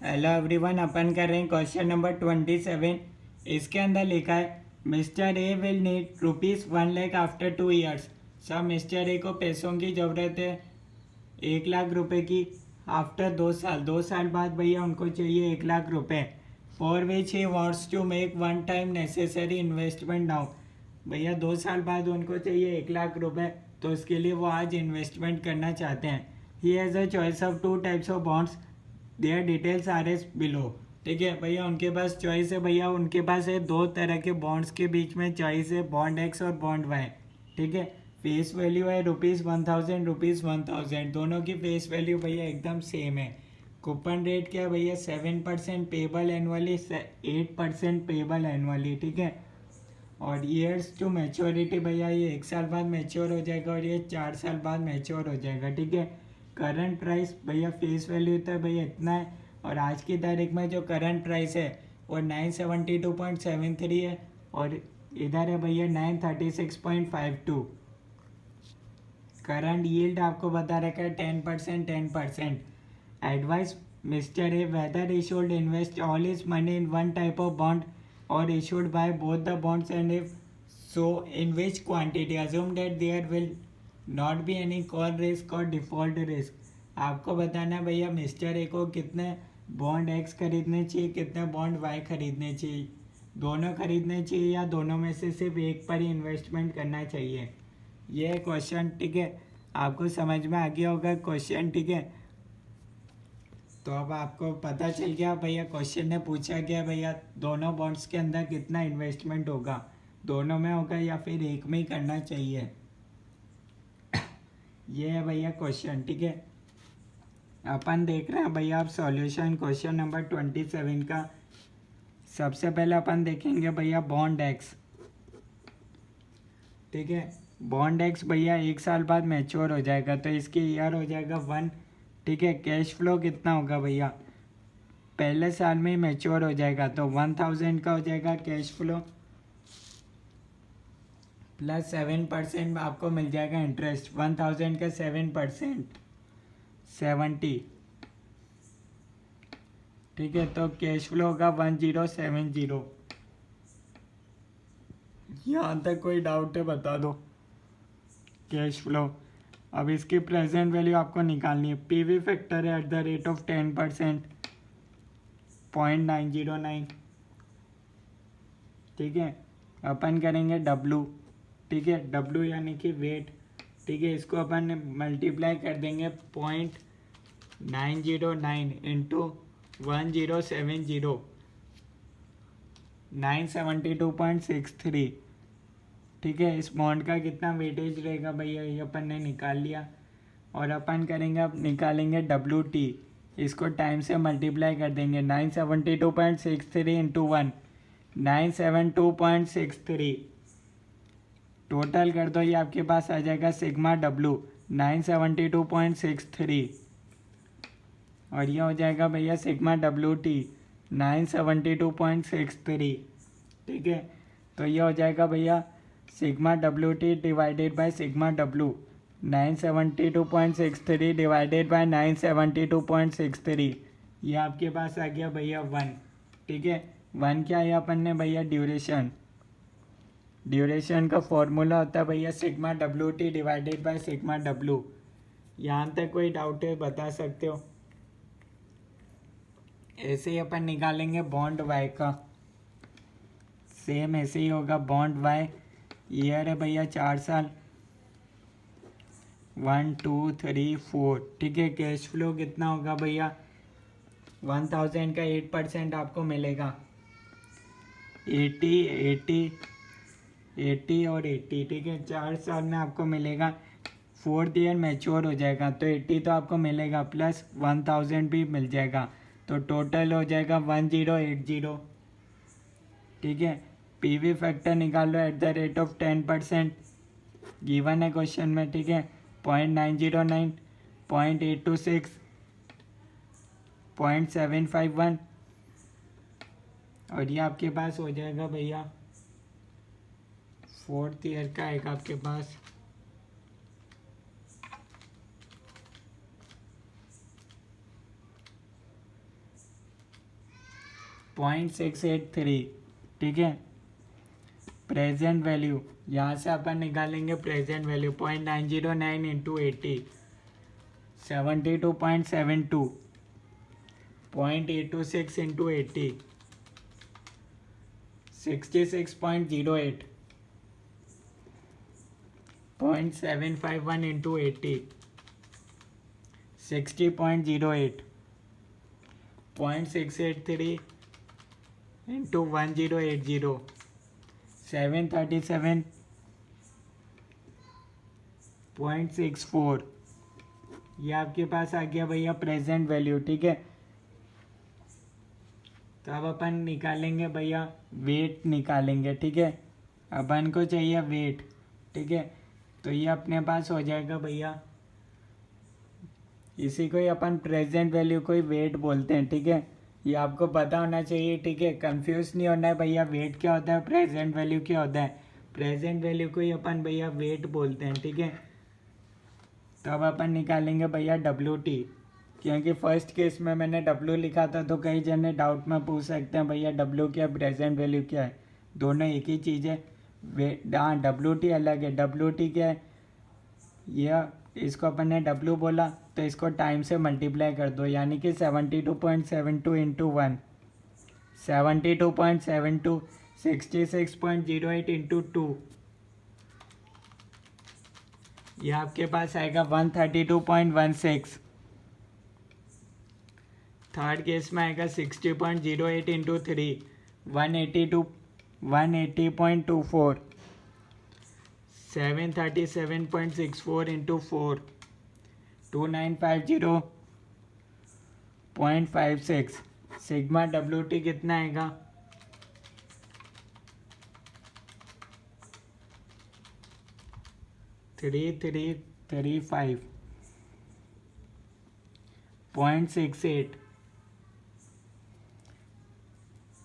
Hello everyone, अपन कर रहे हैं क्वेश्चन नंबर 27। इसके अंदर लिखा है mister A will need ₹1 lakh after 2 years। सब मिस्टर ए को पैसों की ज़रूरत है 1 लाख रुपए की आफ्टर 2 साल। 2 साल बाद भैया उनको चाहिए 1 लाख रुपए। For which he wants to make one time necessary investment now. भैया 2 साल बाद उनको चाहिए 1 लाख रुपए, तो उसके लिए वो आज इन्वेस्टमेंट करना चाहते हैं। He has a choice of 2 types of bonds, their details are as below. ठीक है भैया, उनके पास चॉइस है। भैया उनके पास है 2 तरह के बॉन्ड्स के बीच में चॉइस है, बॉन्ड एक्स और बॉन्ड वाई। ठीक है, फेस वैल्यू है ₹1000, ₹1000। दोनों की फेस वैल्यू भैया एकदम सेम है। कूपन रेट क्या है भैया? 7% पेबल एनुअली, 8% पेबल एनुअली। ठीक है, और ईयर्स टू मैच्योरिटी भैया ये 1 साल बाद मैच्योर हो जाएगा और ये 4 साल बाद मैच्योर हो जाएगा। ठीक है, करंट प्राइस भैया फेस वैल्यू तो भैया इतना है, और आज की तारीख में जो करंट प्राइस है वो 972.73 है, और इधर है भैया 936.52। करंट यील्ड आपको बता रखा है 10%, 10%। Advice mister A weather he should invest all his money in one type of bond और issued by both the bonds, and if so in which quantity? Assume that there will not be any call risk और default risk। आपको बताना है भैया mister A को कितने bond x खरीदने चाहिए, कितने बॉन्ड वाई खरीदने चाहिए, दोनों खरीदने चाहिए या दोनों में से सिर्फ एक पर ही इन्वेस्टमेंट करना चाहिए। ये क्वेश्चन ठीक है, आपको समझ में आ गया होगा क्वेश्चन। ठीक है, तो अब आपको पता चल गया भैया क्वेश्चन ने पूछा गया भैया दोनों बॉन्ड्स के अंदर कितना इन्वेस्टमेंट होगा, दोनों में होगा या फिर एक में ही करना चाहिए। ये है भैया क्वेश्चन। ठीक है, अपन देख रहे हैं भैया आप सॉल्यूशन क्वेश्चन नंबर 27 का। सबसे पहले अपन देखेंगे भैया बॉन्ड एक्स। ठीक है, बॉन्ड एक्स भैया 1 साल बाद मैच्योर हो जाएगा, तो इसकी ईयर हो जाएगा 1। ठीक है, कैश फ्लो कितना होगा भैया? पहले साल में ही मैच्योर हो जाएगा, तो 1000 का हो जाएगा कैश फ्लो, प्लस 7% आपको मिल जाएगा इंटरेस्ट। 1000 का 7%, 70। ठीक है, तो कैश फ्लो होगा 1070। यहाँ तक कोई डाउट है बता दो। कैश फ्लो, अब इसकी प्रेजेंट वैल्यू आपको निकालनी है। पीवी फैक्टर है @10%, 0.909। ठीक है, अपन करेंगे डब्लू। ठीक है, डब्लू यानी कि वेट। ठीक है, इसको अपन मल्टीप्लाई कर देंगे 0.909 इंटू 1070, 972.63। ठीक है, इस बॉन्ड का कितना वेटेज रहेगा भैया ये अपन ने निकाल लिया। और अपन करेंगे अब निकालेंगे डब्ल्यू टी। इसको टाइम से मल्टीप्लाई कर देंगे 972.63 इंटू 1, 972.63। टोटल कर दो, ये आपके पास आ जाएगा सिग्मा डब्लू 972.63, और ये हो जाएगा भैया सिग्मा डब्लू टी 972.63। ठीक है, तो ये हो जाएगा भैया sigma W T divided by sigma W 972.63 divided by 972.63। ये आपके पास आ गया भैया 1। ठीक है, 1 क्या है अपन ने भैया? ड्यूरेशन। ड्यूरेशन का फॉर्मूला होता है भैया sigma W T divided by sigma W. यहाँ तक कोई डाउट है बता सकते हो। ऐसे ही अपन निकालेंगे बॉन्ड वाई का, सेम ऐसे ही होगा बॉन्ड वाई। ईयर है भैया 4 साल, 1 2 3 4। ठीक है, कैश फ्लो कितना होगा भैया? 1000 का 8% आपको मिलेगा, 80 80 80 और 80। ठीक है, 4 साल में आपको मिलेगा। 4th ईयर मैच्योर हो जाएगा, तो 80 तो आपको मिलेगा प्लस 1000 भी मिल जाएगा, तो टोटल हो जाएगा 1080। ठीक है, पीवी फैक्टर निकाल लो @10%, गिवन है क्वेश्चन में। ठीक है, 0.909, 0.826, 0.751, और ये आपके पास हो जाएगा भैया 4th ईयर का एक आपके पास 0.683, ठीक है। प्रेजेंट वैल्यू यहाँ से अपन निकालेंगे present value 0.909 into 80, 72.72, 0.826 into 80, 66.08, 0.751 into 80, 60.08, 0.683 into 1080, 737.64। ये आपके पास आ गया भैया प्रेजेंट वैल्यू, ठीक है। तो अब अपन निकालेंगे भैया वेट निकालेंगे, ठीक है। अपन को चाहिए वेट, ठीक है। तो ये अपने पास हो जाएगा भैया, इसी को ही अपन प्रेजेंट वैल्यू को ही वेट बोलते हैं, ठीक है। ये आपको पता होना चाहिए, ठीक है। कंफ्यूज नहीं होना है भैया, वेट क्या होता है, प्रेजेंट वैल्यू क्या होता है। प्रेजेंट वैल्यू को ही अपन भैया वेट बोलते हैं, ठीक है। तो अब अपन निकालेंगे भैया WT, क्योंकि फर्स्ट केस में मैंने W लिखा था, तो कई जने डाउट में पूछ सकते हैं भैया W क्या प्रेजेंट वैल्यू क्या है, दोनों एक ही चीज़ है। हाँ, WT अलग है। WT क्या है, यह इसको अपन ने W बोला तो इसको टाइम से मल्टीप्लाई कर दो, यानी कि 72.72 इंटू 1, 72.72, 66.08 इंटू 2, यह आपके पास आएगा 132.16। थर्ड केस में आएगा 60.08 इंटू 3, 180.24, 737.64 इंटू 4, 2950.56। सिग्मा WT कितना आएगा, 3335.68।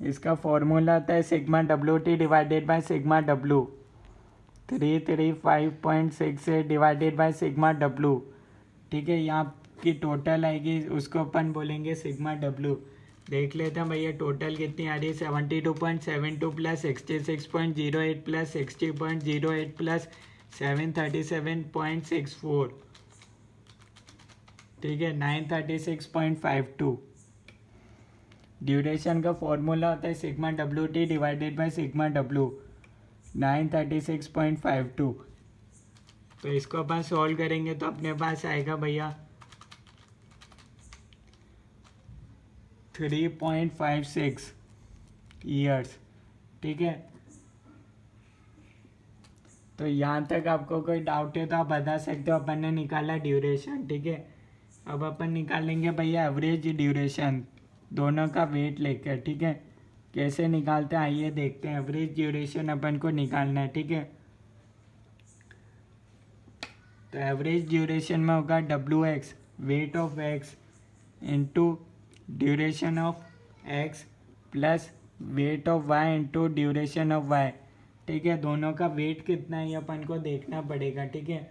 इसका फॉर्मूला आता है sigma WT divided by sigma W, 335.68 divided by sigma W, ठीक है। यहाँ की टोटल आएगी, उसको अपन बोलेंगे सिग्मा W। देख लेते हैं भैया टोटल कितनी आ रही है, 72.72 प्लस 66.08 प्लस 60.08 प्लस 737.64, ठीक है, 936.52। ड्यूरेशन का फॉर्मूला होता है sigma WT divided by sigma W, 936.52। तो इसको अपन सॉल्व करेंगे तो अपने पास आएगा भैया 3.56 ईयर्स, ठीक है। तो यहाँ तक आपको कोई डाउट है तो आप बता सकते हो। अपन ने निकाला ड्यूरेशन, ठीक है। अब अपन निकालेंगे भैया एवरेज ड्यूरेशन, दोनों का वेट लेकर, ठीक है। कैसे निकालते हैं आइए देखते हैं। एवरेज ड्यूरेशन अपन को निकालना है, ठीक है। तो एवरेज ड्यूरेशन में होगा WX, weight of X, into duration of X plus weight of Y into duration of Y, ठीक है। दोनों का वेट कितना है ये अपन को देखना पड़ेगा, ठीक है।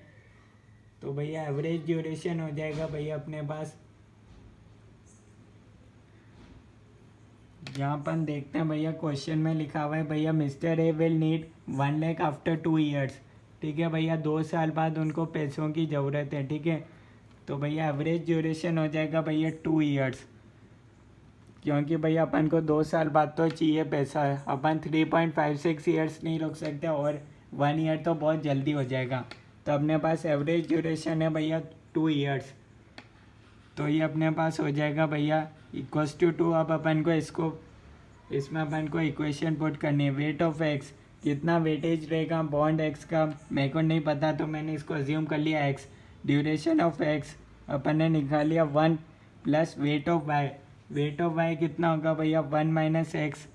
तो भैया एवरेज ड्यूरेशन हो जाएगा भैया अपने पास, यहाँ अपन देखते हैं भैया क्वेश्चन में लिखा हुआ है भैया mister A will need 1 lakh after 2 years, ठीक है भैया 2 साल बाद उनको पैसों की ज़रूरत है, ठीक है। तो भैया एवरेज ड्यूरेशन हो जाएगा भैया 2 ईयर्स, क्योंकि भैया अपन को 2 साल बाद तो चाहिए पैसा है। अपन 3.56 ईयर्स नहीं रुक सकते और 1 ईयर तो बहुत जल्दी हो जाएगा। तो अपने पास एवरेज ड्यूरेशन है भैया 2 ईयर्स, तो ये अपने पास हो जाएगा भैया इक्वल्स टू 2। अब अपन को इसमें अपन को इक्वेशन पुट करनी है। वेट ऑफ एक्स, कितना वेटेज रहेगा बॉन्ड एक्स का मेरे को नहीं पता, तो मैंने इसको अज्यूम कर लिया एक्स। ड्यूरेशन ऑफ एक्स अपन ने निकाल लिया 1 plus weight of y, weight of y कितना होगा भैया 1 माइनस एक्स,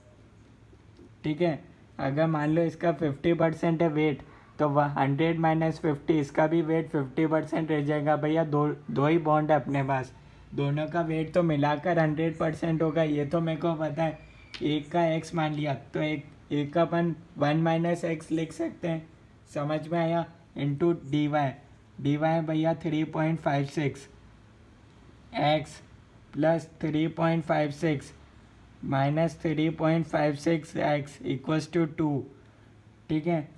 ठीक है। अगर मान लो इसका 50% है वेट, तो 100 माइनस 50, इसका भी वेट 50% रह जाएगा भैया। दो ही बॉन्ड है अपने पास, दोनों का वेट तो मिलाकर 100% होगा, ये तो मेरे को पता है। एक का एक्स मान लिया तो एक का अपन 1 माइनस एक्स लिख सकते हैं, समझ में आया। इंटू डी वाई भैया 3.56 x plus 3.56 -3.56x equals to 2, ठीक है।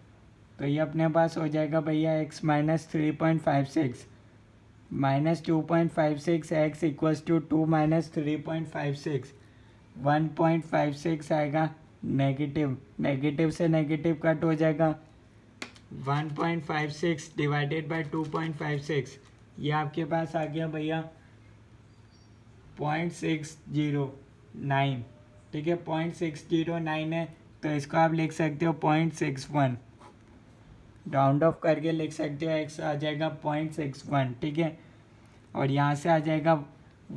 तो ये अपने पास हो जाएगा भैया x minus 3.56 minus 2.56x equals to 2 minus 3.56, 1.56 आएगा नेगेटिव, नेगेटिव से नेगेटिव कट हो जाएगा। 1.56 डिवाइडेड बाय 2.56, ये आपके पास आ गया भैया 0.609, ठीक है। 0.609 है, तो इसको आप लिख सकते हो 0.61, राउंड ऑफ करके लिख सकते हो, x आ जाएगा 0.61, ठीक है। और यहाँ से आ जाएगा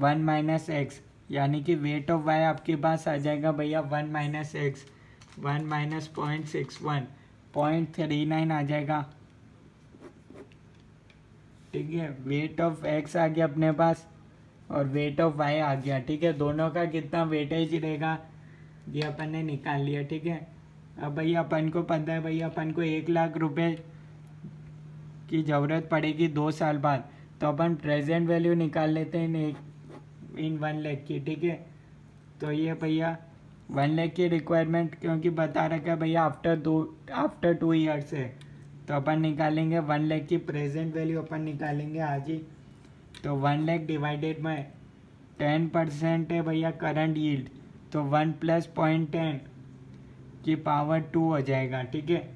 1 माइनस एक्स, यानी कि वेट ऑफ y आपके पास आ जाएगा भैया 1 माइनस एक्स, 1 माइनस 0.61, 0.39 आ जाएगा, ठीक है। वेट ऑफ x आ गया अपने पास और वेट ऑफ y आ गया, ठीक है। दोनों का कितना वेटेज रहेगा ये अपन ने निकाल लिया, ठीक है। अब भैया अपन को पता है भैया अपन को 1,00,000 रुपए की ज़रूरत पड़ेगी 2 साल बाद, तो अपन प्रेजेंट वैल्यू निकाल लेते हैं इन 1 लाख की, ठीक है। तो ये भैया 1 लाख की रिक्वायरमेंट क्योंकि बता रखा है भैया आफ्टर 2 ईयर्स है, तो अपन निकालेंगे 1 लाख की प्रेजेंट वैल्यू अपन निकालेंगे आज ही। तो 1 लाख डिवाइडेड बाय 10% है भैया करंट यील्ड, तो 1 प्लस 0.10 की पावर 2 हो जाएगा, ठीक है।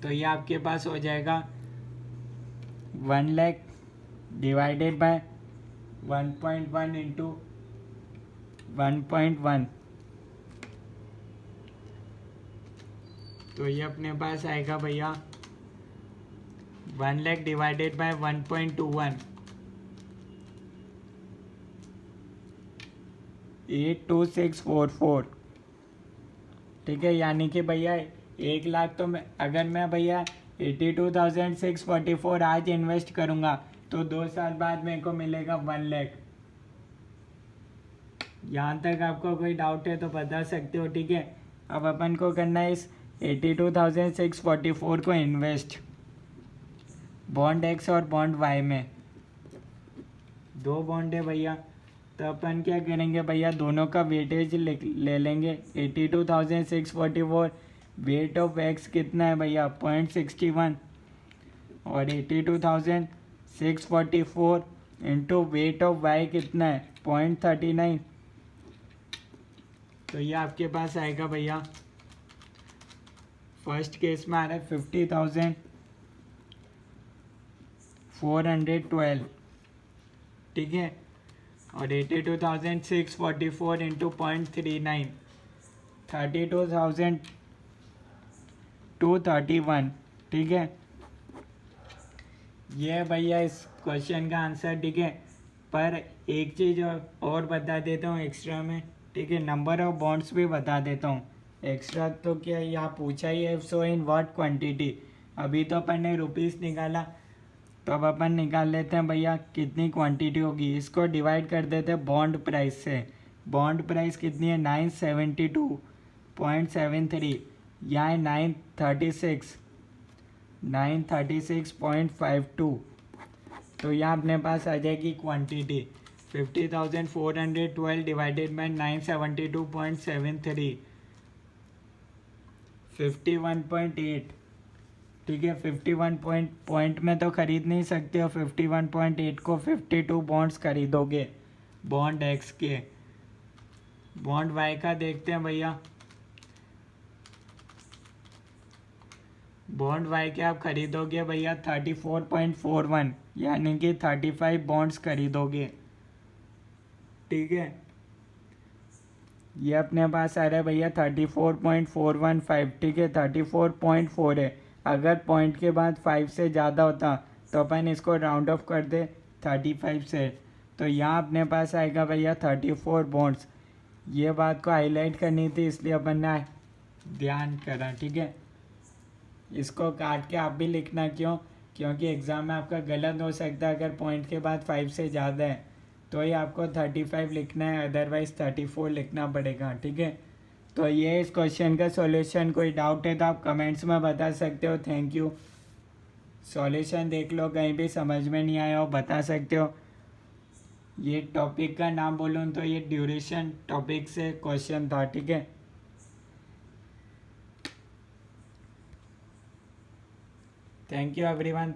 तो ये आपके पास हो जाएगा 1 लाख डिवाइडेड बाय 1.1 इंटू 1.1, तो ये अपने पास आएगा भैया 1 लाख डिवाइडेड बाय 1.21, 82644, ठीक है। यानी कि भैया 1,00,000 तो अगर मैं भैया 82,644 आज इन्वेस्ट करूँगा तो 2 साल बाद मेरे को मिलेगा 1 लाख। यहाँ तक आपको कोई डाउट है तो बता सकते हो, ठीक है। अब अपन को करना है इस 82,644 को इन्वेस्ट बॉन्ड एक्स और बॉन्ड वाई में, 2 बॉन्ड है भैया। तो अपन क्या करेंगे भैया, दोनों का वेटेज ले लेंगे। 82,644 वेट ऑफ एक्स कितना है भैया 0.61 और 82,644 इंटू वेट ऑफ वाई कितना है 0.39, तो ये आपके पास आएगा भैया फर्स्ट केस में आ रहा है 50,412, ठीक है। और 82,644 इंटू 0.39 32,231, ठीक है। ये भैया इस क्वेश्चन का आंसर, ठीक है। पर एक चीज़ और बता देता हूँ एक्स्ट्रा में, ठीक है। नंबर ऑफ बॉन्ड्स भी बता देता हूँ एक्स्ट्रा। तो क्या यहाँ पूछा ही है, सो इन व्हाट क्वांटिटी। अभी तो अपन ने रुपीस निकाला, तो अब अपन निकाल लेते हैं भैया कितनी क्वांटिटी होगी। इसको डिवाइड कर देते हैं बॉन्ड प्राइस से। बॉन्ड प्राइस कितनी है 972.73, यहाँ है 936.52, तो यहाँ अपने पास आ जाएगी क्वांटिटी 50,412 डिवाइडेड बाय 972.73, 51.8, ठीक है। 51 पॉइंट में तो खरीद नहीं सकते हो, 51.8 को 52 बॉन्ड्स खरीदोगे बॉन्ड एक्स के। बॉन्ड वाई का देखते हैं भैया, बॉन्ड वाई के आप खरीदोगे भैया 34.41, यानी कि 35 बॉन्ड्स खरीदोगे, ठीक है। ये अपने पास आ रहा है भैया 34.415, ठीक है। 34.4 है, अगर पॉइंट के बाद 5 से ज़्यादा होता तो अपन इसको राउंड ऑफ कर दे 35 से, तो यहाँ अपने पास आएगा भैया 34 बॉन्ड्स। ये बात को हाईलाइट करनी थी इसलिए अपन ने ध्यान करा, ठीक है। इसको काट के आप भी लिखना, क्योंकि एग्ज़ाम में आपका गलत हो सकता है। अगर पॉइंट के बाद 5 से ज़्यादा है तो ही आपको 35 लिखना है, अदरवाइज़ 34 लिखना पड़ेगा, ठीक है। तो ये इस क्वेश्चन का सॉल्यूशन। कोई डाउट है तो आप कमेंट्स में बता सकते हो। Thank you. सॉल्यूशन देख लो, कहीं भी समझ में नहीं आया हो बता सकते हो। ये टॉपिक का नाम बोलूँ तो ये ड्यूरेशन टॉपिक से क्वेश्चन था, ठीक है। Thank you everyone.